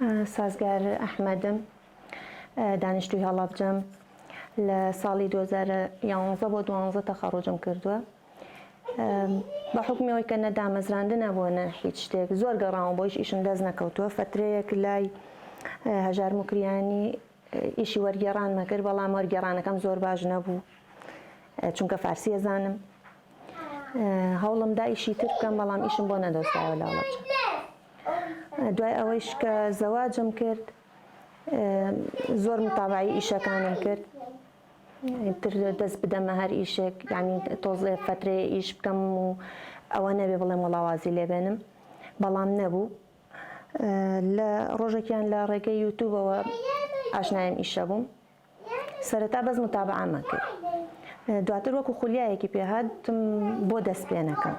سازگار ئەحمەدم دانیشتووی هەڵەبجەم لە ساڵی 2011 بۆ 12 تەخەڕوجم کردووە بە حکمیەوەی کە نەدامەزراندن نەبووە نە هیچ شتێک زۆر گەڕاوم بۆ ئیشم دەست نەکەوتووە فترەیەک لای هەژار موکریانی ئیشی وەرگێڕانمە کرد بەڵام وەرگێڕانەکەم زۆر باش نەبوو چونکە فارسی ئەزانم هەوڵمدا ئیشی تر بکەم بەڵام ئیشم بۆ نەدۆستایەوە لە هەڵەبجە دوای ئەوەیش کە زەواجم کرد زۆر متابعی ئیشەکانم کرد تر دەست بدەمە هەر ئیشێک یعنی تۆزێ فترەیە ئیش بکەم و ئەوە نەبێ بڵێم وەڵاوازی لێبێنم بەڵام نەبوو لە ڕۆژێکیان لە ڕێگەی یوتیوبەوە ئاشنایم ئیشە بووم سەرەتا بەس متابعەمە کرد دواتر وەکو خولیایەکی پێهاتم بۆ دەست پێنەکەم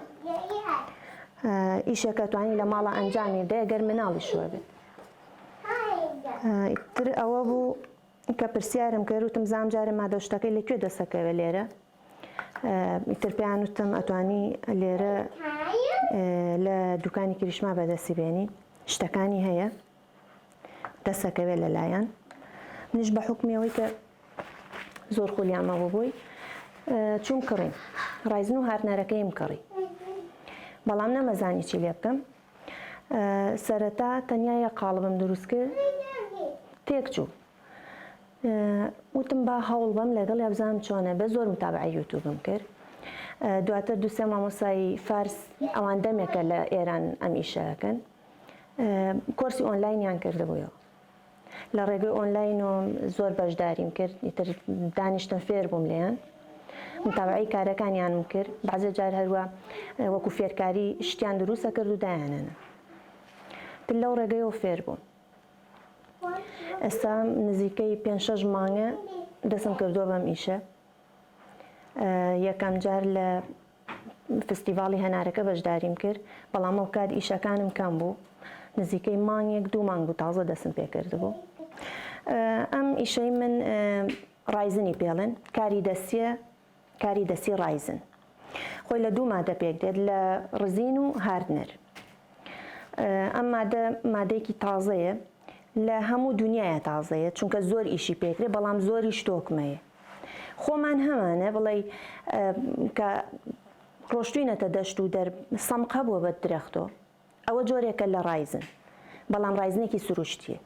ئیشەکە توانی لە ماڵە ئەنجامی دەیە گەر مناڵی شوە بێت تر ئەوە بوو کە پرسیارم کرد وتم زانجارە مادەشتەکەی لەکوێ دەسەکەوێت لێرە ئیتر پێیان وتم ئەتوانی لێرە لە دوکانی کریشما بەدەستی بێنی شتەکانی هەیە دەسەکەوێت لەلایەن منیش بە حکمیەوەی کە زۆر خولیامە بووبووی چوون کڕیم ڕایزن و هارنەرەکەیم کڕی بەڵام نەمەزانی چی لێ بکەم سەرەتا تەنیا یە قاڵبم دروست کرد تێک چوو وتم با هەوڵ بەم لەگەڵ یابزانم چۆنە بە زۆر متابعی یوتیوبم کرد دواتر دووسێ مامۆسایی فارس ئەوان دەمێکە لە ئێران ئەم ئیشەکەن کۆرسی ئۆنلاینیان کردبوویەوە لە ڕێگەی ئۆنلاین و زۆر بەشداریم کرد ئیتر دانیشتن فێر بووم لێیان متابعی کارەکانیانم کرد بەعزێ جار هەروە وەکو فێرکاری شتیان دروستە کرد و دایانەنە تر لەو ڕێگەیەوە فێر بووم ئێستا نزیکەی 5-6 مانگە دەسم کردووە بەم ئیشە یەکەم جار لە فستیڤاڵی هەنارەکە بەشداریم کرد بەڵام ئەو کات ئیشەکانم کەم بوو نزیکەی مانگێک 2 مانگ بوو تازە دەسم پێ کردبوو ئەم ئیشەی من ڕایزنی پێڵێن کاری دەستی ڕایزن خۆی لە 2 مادە پێک دێت لە ڕزین و هاردنەر ئەم مادەیەکی تازەیە لە هەموو دنیایە تازەیە چونکە زۆر ئیشی پێکرێ بەڵام زۆری شتۆکمەیە خۆمان هەمانە بڵێ کە ڕۆشتوینەتە دەشت و سەمقە بووە بە درەختۆ ئەوە جۆرێکە لە ڕایزن بەڵام ڕایزنێکی سروشتیە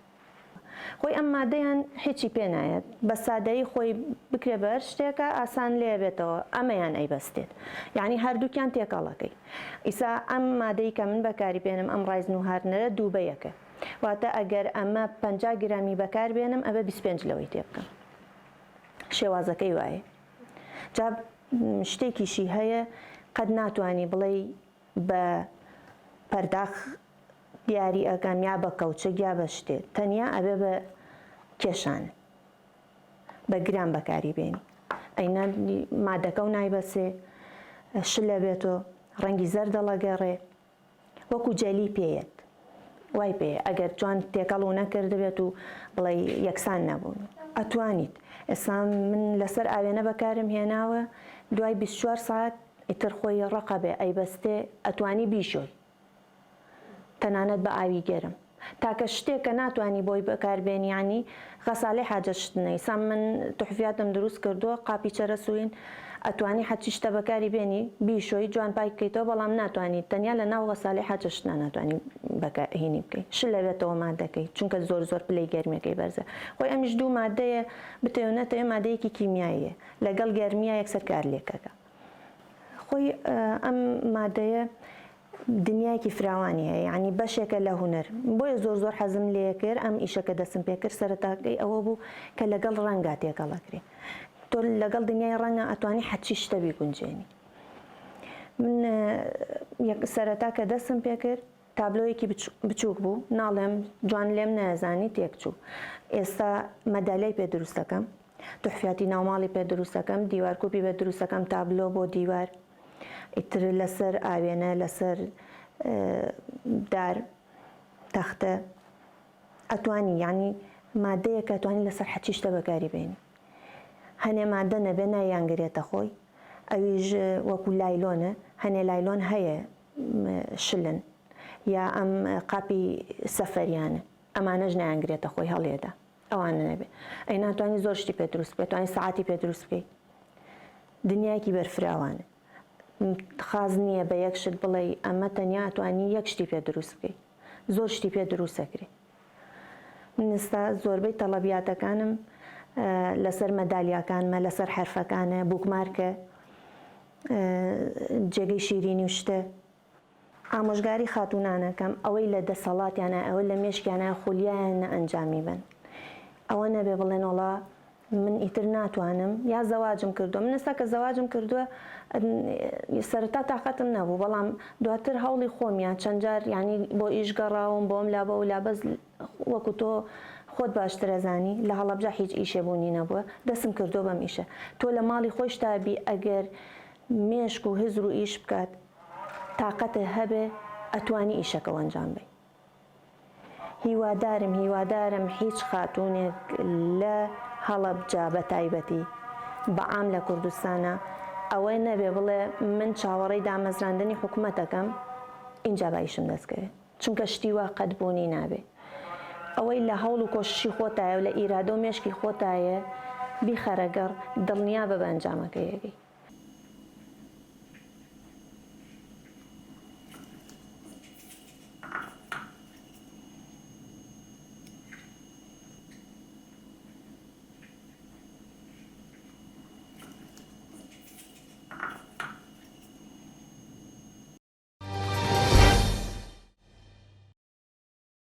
خۆی ئەم مادەیان هیچی پێ نایەت بە سادەیی خۆی بکرێ بەر شتێکە ئاسان لێ بێتەوە ئەمەیان ئەیبەستێت یعنی هەردووکیان تێکەڵەکەی ئیسا ئەم مادەی کە من بەکاری بێنم ئەم ڕایزن و هاردنەرە دوو بەیەکە واتە ئەگەر ئەمە 50 گرامی بەکار بێنم ئەبە 25 لەوەی تێ بکەم شێوازەکەی وایە جا شتێکیشی هەیە قەت ناتوانی بڵێ بە پەرداخ دیاری ئەەکەم یا بە کەوچەک یا بە شتێت تەنیا ئەبێ بە کێشان بە گران بەکاری بێنی ئەینە مادەکە و نایبەسێ شلە بێتۆ ڕەنگی زەر دەڵەگەڕێ وەکو جەلی پێیەت وای پێ ئەگەر جوان تێکەڵ و نەکردبێت و بڵێ یەکسان نەبوون ئەتوانیت ئێستا من لەسەر ئاوێنە بەکارم هێناوە دوای 24 ساعت ئیتر خۆی ڕقەبێ ئەیبەستێ ئەتوانی بیشۆی تەنانەت بە ئاوی گەرم تاکە شتێکە ناتوانی بۆی بەکاربێنیانی غەساڵی حاجە شتنە ئیسا من توحفیاتم دروست کردووە قاپی چەرەسوین ئەتوانی حەچی شتە بەکاری بێنی بیشۆی جوان پای بکەیتەوە بەڵام ناتوانانی تەنیا لە ناو غەساڵی حاجە شتە ناتوانانی بەکارهێنی بکەیت ش لەوێتەوە مادەکەی چونکە زۆر پلەی گەرمیەکەی بەرزە خۆی ئەمیش دوو مادەیە بتەوێنێتەوە مادەیەکی کیمیاییە لەگەڵ گەرمیە یەکسەر کار لێکەکە خۆی ئەم مادەیە دنیایکی فراوانی هەیە یعنی بەشێکە لە هونەر بۆیە زۆر حەزم لێ کرد ئەم ئیشەکە دەسم پێ کرد سەرەتاکەی ئەوە بوو کە لەگەڵ ڕەنگا تێکەڵەکرێ تۆ لەگەڵ دنیای ڕەنگە ئەتوانی حەچی شتە بیگونجێنی من سەرەتا کە دەسم پێ کرد تابلۆیەکی بچووک بوو ناڵێم جوان لێم نەزانی تێک چوو ئێستا مەدالیای پێ دروستەکەم توحفیاتی ناوماڵی پێ دروستەکەم دیوارکۆپی بێ دروستەکەم تابلۆ بۆ دیوار ئیتر لەسەر ئاوێنە لەسەر دار تەختە ئەتوانی یعنی مادەیە کە ئەتوانی لەسەر حەچی شتە بەکاری بێنی هەنێ مادە نەبێ نایانگرێتە خۆی ئەویش وەکو لایلۆنە هەنێ لایلۆن هەیە شلن یا ئەم قاپی سەفەریانە ئەمانەش نایانگرێتە خۆی هەڵێدا ئەوانە نەبێ ئەی ناتوانانی زۆر شتی پێ دروست بکەیت توانی سەعاتی پێ دروست بکەیت دنیایکی بەرفراوانە خاز نییە بە یەک شت بڵێ ئەمە تەنیا توانی یەک شتی پێ دروست بکەیت زۆر شتی پێ دروست ئەکرێت منستا زۆربەی تەڵەبیاتەکانم لەسەر مەدالیاکانمە لەسەر حرفەکانە بووکمارکە جێگەی شیرینی و شتە ئامۆژگاری خاتونانەکەم ئەوەی لە دەسەڵاتیانە ئەوە لە مێشکیانە خولیایانە ئەنجامی بن ئەوە نەبێ بڵێن وڵا من ئیتر ناتوانم یا زەواجم کردووە من ئێستا کە زەواجم کردووە سەرەتا تااقەتم نەبوو بەڵام دواتر هەوڵی خۆمیان چەند جار ینی بۆ ئیش گەڕاوم بۆم لا بە ولا بەس وەکو تۆ خۆت باشترەزانی لە هەڵەبجا هیچ ئیشێبوونی نەبووە دەستم کردو بەم ئیشە تۆ لە ماڵی خۆش تابی ئەگەر مێشک و هزر و ئیش بکات تااقەتە هەبێ ئەتوانی ئیشەکە ئەنجام بێ هیوادارم هیچ خاتونێک لە هەڵەبجا بە تایبەتی بەعام لە کوردستانە ئەوەی نەبێ بڵێ من چاوەڕێی دامەزراندنی حکوومەتەکەم اینجا بایشم دەستکەوێت چونکە شتی وا قەت بوونی نابێ ئەوەی لە هەوڵ و کۆششی خۆتایە و لە ئیرادە و مێشکی خۆتایە بیخەرەگەڕ دڵنیا بە ئەنجامەکە یەکەی